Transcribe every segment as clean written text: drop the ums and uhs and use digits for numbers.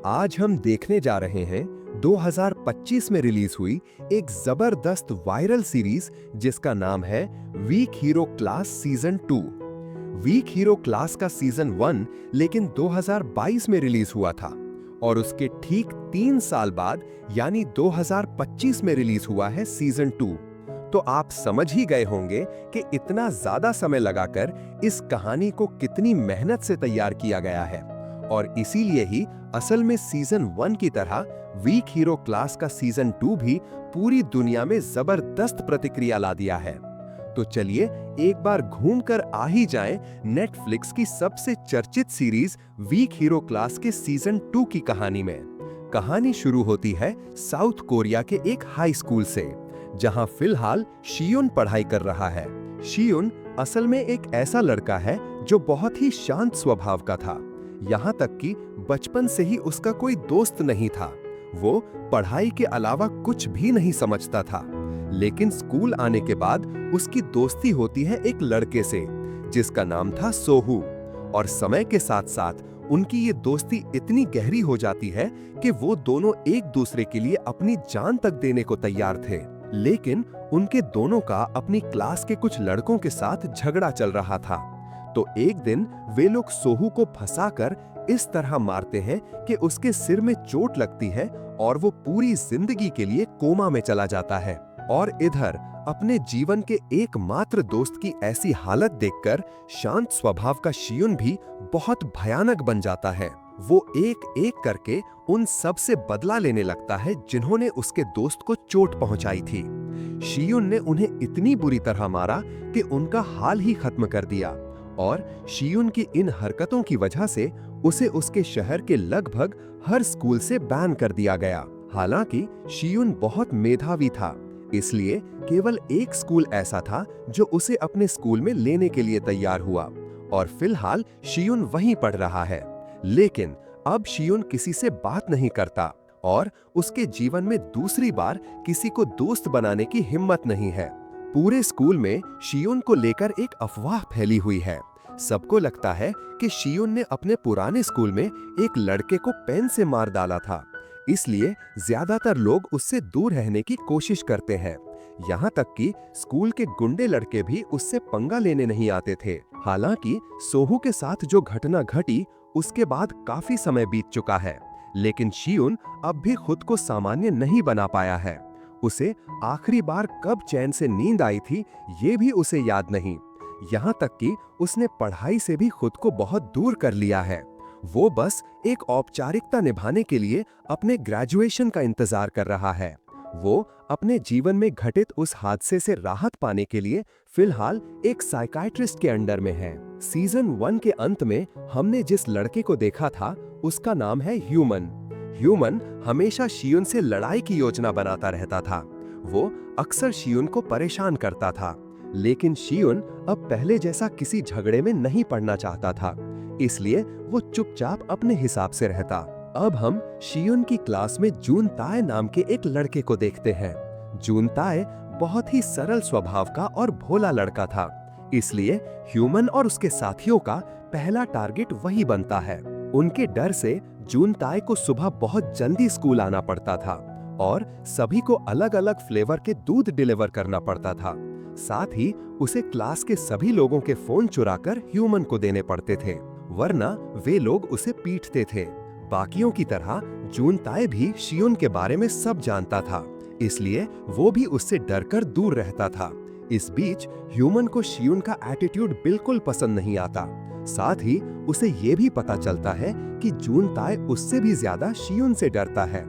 आज हम देखने जा रहे हैं 2025 में रिलीज हुई एक जबरदस्त वायरल सीरीज जिसका नाम है Weak Hero Class season 2। Weak Hero Class का सीजन 1 लेकिन 2022 में रिलीज हुआ था और उसके ठीक 3 साल बाद यानी 2025 में रिलीज हुआ है सीजन 2। तो आप समझ ही गए होंगे कि इतना ज्यादा समय लगाकर इस कहानी को कितनी मेहनत से तैयार किया गया है और इसीलिए ही असल में सीजन 1 की तरह वीक हीरो क्लास का सीजन 2 भी पूरी दुनिया में जबरदस्त प्रतिक्रिया ला दिया है। तो चलिए एक बार घूमकर आ ही जाएं नेटफ्लिक्स की सबसे चर्चित सीरीज वीक हीरो क्लास के सीजन 2 की कहानी में। कहानी शुरू होती है साउथ कोरिया के एक हाई स्कूल से, जहां फिलहाल शियुन पढ़ाई कर रहा है। शियुन असल में एक ऐसा लड़का है जो बहुत ही शांत स्वभाव का था, यहाँ तक कि बचपन से ही उसका कोई दोस्त नहीं था। वो पढ़ाई के अलावा कुछ भी नहीं समझता था। लेकिन स्कूल आने के बाद उसकी दोस्ती होती है एक लड़के से जिसका नाम था सोहू, और समय के साथ साथ उनकी ये दोस्ती इतनी गहरी हो जाती है कि वो दोनों एक दूसरे के लिए अपनी जान तक देने को तैयार थे। लेकिन उनके दोनों का अपनी क्लास के कुछ लड़कों के साथ झगड़ा चल रहा था। तो एक दिन वे लोग सोहू को फंसाकर इस तरह मारते हैं कि उसके सिर में चोट लगती है और वो पूरी जिंदगी के लिए कोमा में चला जाता है। और इधर अपने जीवन के एकमात्र दोस्त की ऐसी हालत देखकर शांत स्वभाव का शियुन भी बहुत भयानक बन जाता है। वो एक एक करके उन सब से बदला लेने लगता है जिन्होंने उसके दोस्त को चोट पहुंचाई थी। शियुन ने उन्हें इतनी बुरी तरह मारा कि उनका हाल ही खत्म कर दिया, और शियुन की इन हरकतों की वजह से उसे उसके शहर के लगभग हर स्कूल से बैन कर दिया गया। हालांकि शियुन बहुत मेधावी था, इसलिए केवल एक स्कूल ऐसा था जो उसे अपने स्कूल में लेने के लिए तैयार हुआ, और फिलहाल शियुन वहीं पढ़ रहा है। लेकिन अब शियुन किसी से बात नहीं करता और उसके जीवन में दूसरी बार किसी को दोस्त बनाने की हिम्मत नहीं है। पूरे स्कूल में शियुन को लेकर एक अफवाह फैली हुई है। सबको लगता है कि शियुन ने अपने पुराने स्कूल में एक लड़के को पेन से मार डाला था, इसलिए ज्यादातर लोग उससे दूर रहने की कोशिश करते हैं। यहाँ तक कि स्कूल के गुंडे लड़के भी उससे पंगा लेने नहीं आते थे। हालांकि सोहू के साथ जो घटना घटी उसके बाद काफी समय बीत चुका है, लेकिन शियुन अब भी खुद को सामान्य नहीं बना पाया है। उसे आखिरी बार कब चैन से नींद आई थी ये भी उसे याद नहीं। यहाँ तक कि उसने पढ़ाई से भी खुद को बहुत दूर कर लिया है। वो बस एक औपचारिकता निभाने के लिए अपने ग्रेजुएशन का इंतजार कर रहा है। वो अपने जीवन में घटित उस हादसे से राहत पाने के लिए फिलहाल एक साइकाइट्रिस्ट के अंडर में है। सीजन 1 के अंत में हमने जिस लड़के को देखा था उसका नाम है ह्यूमन। ह्यूमन हमेशा शियुन से लड़ाई की योजना बनाता रहता था। वो अक्सर शियुन को परेशान करता था, लेकिन शियुन अब पहले जैसा किसी झगड़े में नहीं पड़ना चाहता था, इसलिए वो चुपचाप अपने हिसाब से रहता। अब हम शियुन की क्लास में जून ताए नाम के एक लड़के को देखते हैं। जून ताए बहुत ही सरल स्वभाव का और भोला लड़का था, इसलिए ह्यूमन और उसके साथियों का पहला टारगेट वही बनता है। उनके डर से जून ताए को सुबह बहुत जल्दी स्कूल आना पड़ता था और सभी को अलग अलग फ्लेवर के दूध डिलीवर करना पड़ता था। साथ ही उसे क्लास के सभी लोगों के फोन चुराकर ह्यूमन को देने पड़ते थे, वरना वे लोग उसे पीटते थे। बाकियों की तरह जून ताए भी शियुन के बारे में सब जानता था, इसलिए वो भी उससे डरकर दूर रहता था। इस बीच ह्यूमन को शियुन का एटीट्यूड बिल्कुल पसंद नहीं आता। साथ ही उसे ये भी पता चलता है कि जून ताए उससे भी ज्यादा शियुन से डरता है।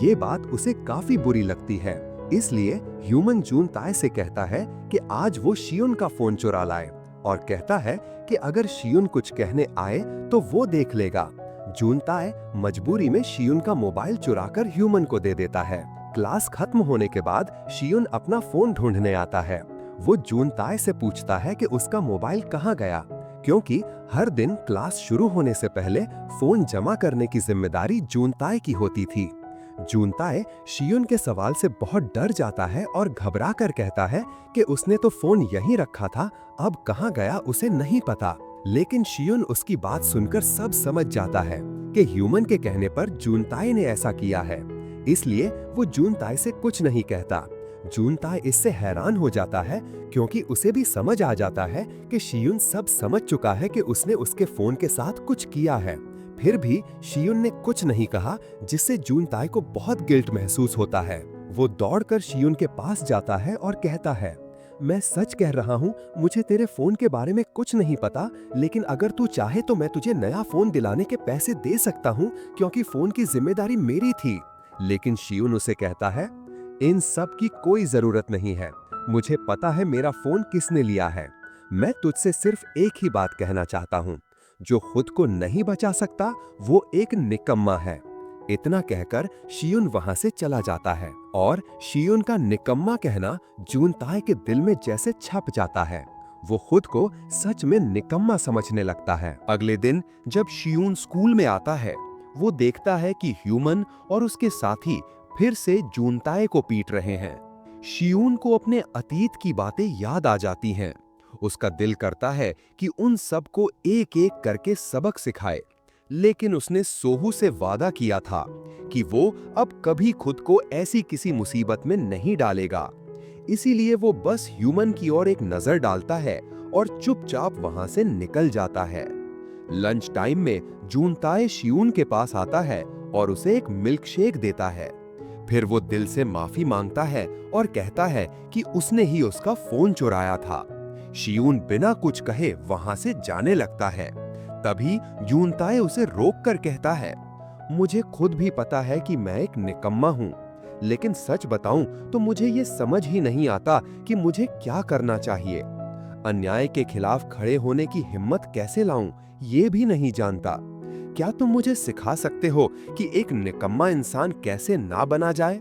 ये बात उसे काफी बुरी लगती है, इसलिए ह्यूमन जून ताए से कहता है कि आज वो शियुन का फोन चुरा लाए, और कहता है कि अगर शियुन कुछ कहने आए तो वो देख लेगा। जून ताए मजबूरी में शियुन का मोबाइल चुराकर ह्यूमन को दे देता है। क्लास खत्म होने के बाद शियुन अपना फोन ढूंढने आता है। वो जून ताए से पूछता है कि उसका मोबाइल कहाँ गया, क्योंकि हर दिन क्लास शुरू होने से पहले फोन जमा करने की जिम्मेदारी जून ताए की होती थी। जून ताए शियुन के सवाल से बहुत डर जाता है और घबरा कर कहता है कि उसने तो फोन यहीं रखा था, अब कहाँ गया उसे नहीं पता। लेकिन शियुन उसकी बात सुनकर सब समझ जाता है कि ह्यूमन के कहने पर जूनताई ने ऐसा किया है, इसलिए वो जूनताई से कुछ नहीं कहता। जूनताई इससे हैरान हो जाता है क्योंकि उसे भी समझ आ जाता है कि शियुन सब समझ चुका है कि उसने उसके फोन के साथ कुछ किया है। फिर भी शियुन ने कुछ नहीं कहा, जिससे जूनताई को बहुत गिल्ट महसूस होता है। वो दौड़कर शियुन के पास जाता है और कहता है, मैं सच कह रहा हूँ, मुझे तेरे फोन के बारे में कुछ नहीं पता, लेकिन अगर तू चाहे तो मैं तुझे नया फोन दिलाने के पैसे दे सकता हूँ, क्योंकि फोन की जिम्मेदारी मेरी थी। लेकिन शियुन उसे कहता है, इन सब की कोई जरूरत नहीं है, मुझे पता है मेरा फोन किसने लिया है। मैं तुझसे सिर्फ एक ही बात कहना चाहता हूँ, जो खुद को नहीं बचा सकता वो एक निकम्मा है। इतना कहकर शियुन वहां से चला जाता है और शियुन का निकम्मा कहना जूनताई के दिल में जैसे छप जाता है। वो खुद को सच में निकम्मा समझने लगता है। अगले दिन जब शियुन स्कूल में आता है, वो देखता है कि ह्यूमन और उसके साथी फिर से जूनताई को पीट रहे हैं। शियुन को अपने अतीत की बातें याद आ जाती हैं। उसका दिल करता है कि उन सबको एक एक करके सबक सिखाए, लेकिन उसने सोहू से वादा किया था कि वो अब कभी खुद को ऐसी किसी मुसीबत में नहीं डालेगा। इसीलिए वो बस ह्यूमन की ओर एक नजर डालता है और चुपचाप वहां से निकल जाता है। लंच टाइम में जूनताई शियुन के पास आता है और उसे एक मिल्क शेक देता है। फिर वो दिल से माफी मांगता है और कहता है कि उसने ही उसका फोन चुराया था। शियुन बिना कुछ कहे वहां से जाने लगता है। तभी जूनताई उसे रोककर कहता है, मुझे खुद भी पता है कि मैं एक निकम्मा हूँ, लेकिन सच बताऊं तो मुझे ये समझ ही नहीं आता कि मुझे क्या करना चाहिए। अन्याय के खिलाफ खड़े होने की हिम्मत कैसे लाऊं, ये भी नहीं जानता। क्या तुम मुझे सिखा सकते हो कि एक निकम्मा इंसान कैसे ना बना जाए?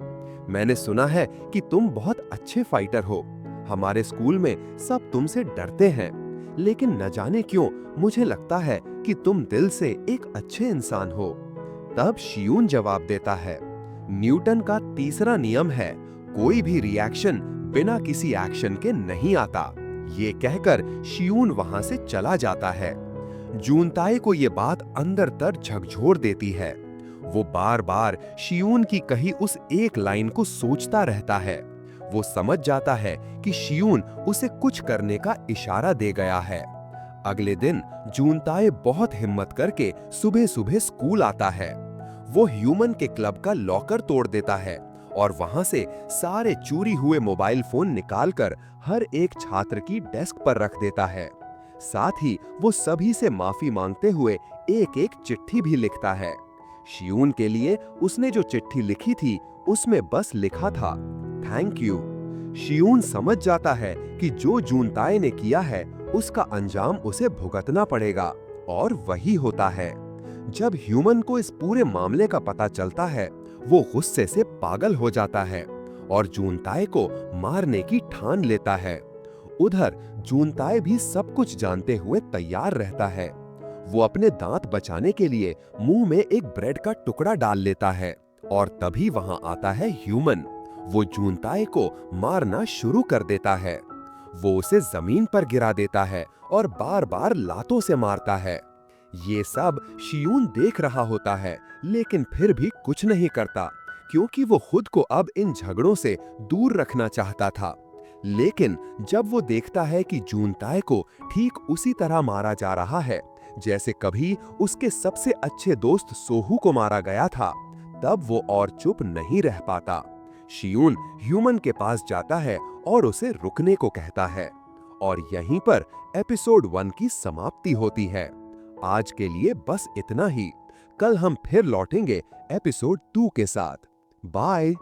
मैंने सुना है कि तुम बहुत अच्छे फाइटर हो। हमारे स्कूल में सब तुमसे डरते हैं, लेकिन न जाने क्यों मुझे लगता है कि तुम दिल से एक अच्छे इंसान हो। तब शियुन जवाब देता है, न्यूटन का तीसरा नियम है, कोई भी रिएक्शन बिना किसी एक्शन के नहीं आता। ये कहकर शियुन वहां से चला जाता है। जूनताई को ये बात अंदर तर झकझोर देती है। वो बार बार शियुन की कही उस एक लाइन को सोचता रहता है। वो समझ जाता है कि शियुन उसे कुछ करने का इशारा दे गया है। अगले दिन जूनताई बहुत हिम्मत करके सुबह सुबह स्कूल आता है। वो ह्यूमन के क्लब का लॉकर तोड़ देता है और वहां से सारे चोरी हुए मोबाइल फोन निकालकर हर एक छात्र की डेस्क पर रख देता है। साथ ही वो सभी से माफी मांगते हुए एक एक चिट्ठी भी लिखता है। शियुन के लिए उसने जो चिट्ठी लिखी थी उसमें बस लिखा था, थैंक यू। शियुन समझ जाता है कि जो जूनताई ने किया है उसका अंजाम उसे भुगतना पड़ेगा, और वही होता है। जब ह्यूमन को इस पूरे मामले का पता चलता है, वो गुस्से से पागल हो जाता है और जूनताई को मारने की ठान लेता है। उधर जूनताई भी सब कुछ जानते हुए तैयार रहता है। वो अपने दांत बचाने के लिए मुंह में एक ब्रेड का टुकड़ा डाल लेता है और तभी वहां आता है ह्यूमन। वो जूनताई को मारना शुरू कर देता है। वो उसे जमीन पर गिरा देता है और बार बार लातों से मारता है। ये सब शियुन देख रहा होता है, लेकिन फिर भी कुछ नहीं करता, क्योंकि वो खुद को अब इन झगड़ों से दूर रखना चाहता था। लेकिन जब वो देखता है कि जूनताई को ठीक उसी तरह मारा जा रहा है जैसे कभी उसके सबसे अच्छे दोस्त सोहू को मारा गया था, तब वो और चुप नहीं रह पाता। शियुन ह्यूमन के पास जाता है और उसे रुकने को कहता है। और यहीं पर एपिसोड 1 की समाप्ति होती है। आज के लिए बस इतना ही। कल हम फिर लौटेंगे एपिसोड 2 के साथ। बाय।